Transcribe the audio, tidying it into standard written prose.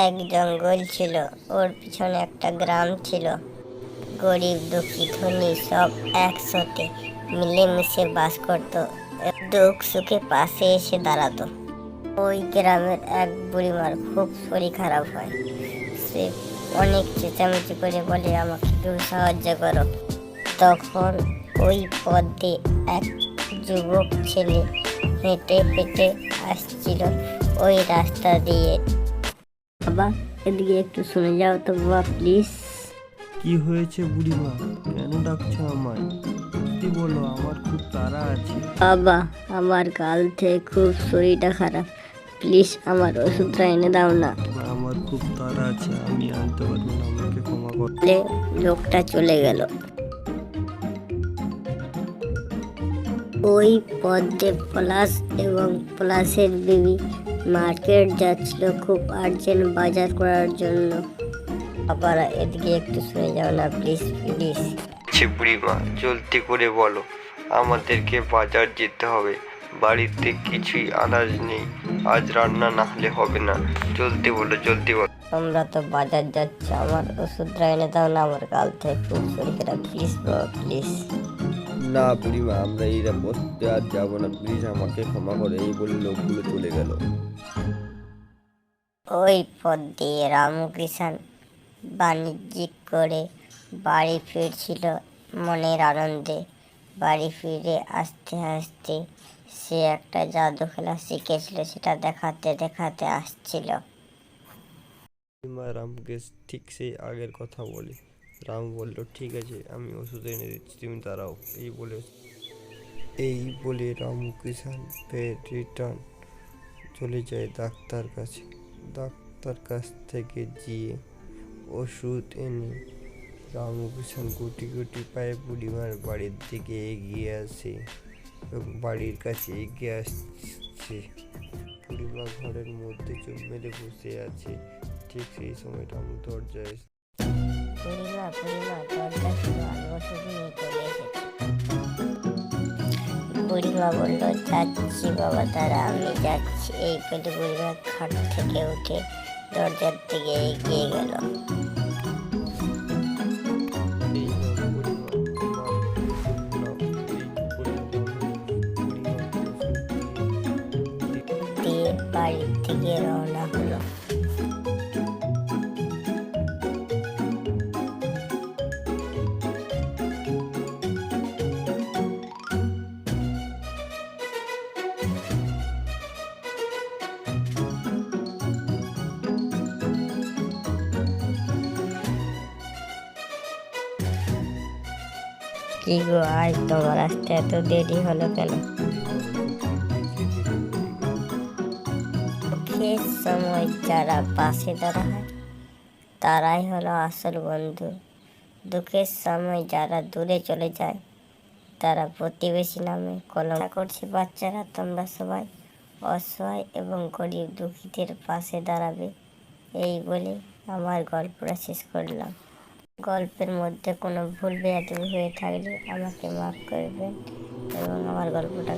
এক জঙ্গল ছিল, ওর পিছনে একটা গ্রাম ছিল। গরিব দুঃখী ধনী সব একসাথে মিলেমিশে বাস করতো, দুঃখ সুখে পাশে এসে দাঁড়াতো। ওই গ্রামের এক বুড়িমার খুব শরীর খারাপ হয়। সে অনেক চেঁচামেচি করে বলে, আমাকে কেউ সাহায্য করো। তখন ওই পথ দিয়ে এক যুবক ছেলে হেঁটে হেঁটে আসছিল ওই রাস্তা দিয়ে। বাবা, এদিকে একটু শুনে যাও তো বাবা, প্লিজ। কি হয়েছে বুড়িমা? কেন ডাকছো আমায়? সত্যি বলো, আমার খুব তাড়া আছে। বাবা, আমার কাল থেকে খুব শরীরটা খারাপ, প্লিজ আমার ওষুধটা এনে দাও না। আমার খুব তাড়া আছে, আমি আনতে পারবো না, আমাকে ক্ষমা কর। বলে লোকটা চলে গেল। ওই পথে পলাশ এবং পলাশের বিবি মার্কেট যাচ্ছিল খুব আর্জেন্ট বাজার করার জন্য। আবার এদিকে একটু শুনে যাও না প্লিজ প্লিজ। বুড়িমা, জলদি করে বলো, আমাদেরকে বাজার যেতে হবে, বাড়িতে কিছুই আনাজ নেই, আজ রান্না না হলে হবে না, জলদি বলো জলদি বলো। তোমরা তো বাজার যাচ্ছ, আমার ওষুধটা এনে দাও না, আমার কাল থেকে খুব শরীর খারাপ, প্লিজ বাবা প্লিজ। না বুড়িমা, আমরা এই পথে আর যাবো না, প্লিজ আমাকে ক্ষমা করে, এই বলে লোকগুলো চলে গেল। ওই পথ দিয়ে রামকৃষ্ণ বাণিজ্যিক করে বাড়ি ফিরছিল মনের আনন্দে। বাড়ি ফিরে আসতে আসতে সে একটা জাদু খেলা শিখেছিল, সেটা দেখাতে দেখাতে আসছিল। বুড়িমা রামকে ঠিক সেই আগের কথা বলে। রাম বলল, ঠিক আছে, আমি ওষুধ এনে দিচ্ছি, তুমি দাঁড়াও। এই বলে রামকৃষ্ণ ফের রিটার্ন চলে যায় ডাক্তার কাছে। ডাক্তার কাছ থেকে গিয়ে ওষুধ এনে রামকৃষ্ণ গুটি গুটি পায়ে বুড়িমার বাড়ির দিকে এগিয়ে আসে এবং বাড়ির কাছে এগিয়ে আসছে। বুড়িমা ঘরের মধ্যে চুপ মেরে বসে আছে। ঠিক সেই সময় রামু দরজায় বুড়িমা বুড়িমা, দরজা খুলো, আমি ওষুধ নিয়ে চলে এসেছি। বুড়িমা বলল, যাচ্ছি বাবা, দাঁড়া আমি যাচ্ছি। এই বলে বুড়িমা খাট থেকে উঠে দরজার দিকে এগিয়ে গেল। এইভাবে বুড়িমা মা নাম এই বলে বুড়িমাকে ওষুধ দিয়ে বাড়ির দিকে রওনা হলো। কি গো, আজ তোমার আসতে এত দেরি হলো কেন? দুঃখের সময় যারা পাশে দাঁড়ায় তারাই হলো আসল বন্ধু। দুঃখের সময় যারা দূরে চলে যায় তারা প্রতিবেশী নামে কলঙ্ক। আশা করছি বাচ্চারা তোমরা সবাই অসহায় এবং গরিব দুঃখীদের পাশে দাঁড়াবে। এই বলে আমার গল্পটা শেষ করলাম। গল্পের মধ্যে কোনো ভুল বেয়াদবি হয়ে থাকলে আমাকে মাফ করবেন এবং আমার গল্পটা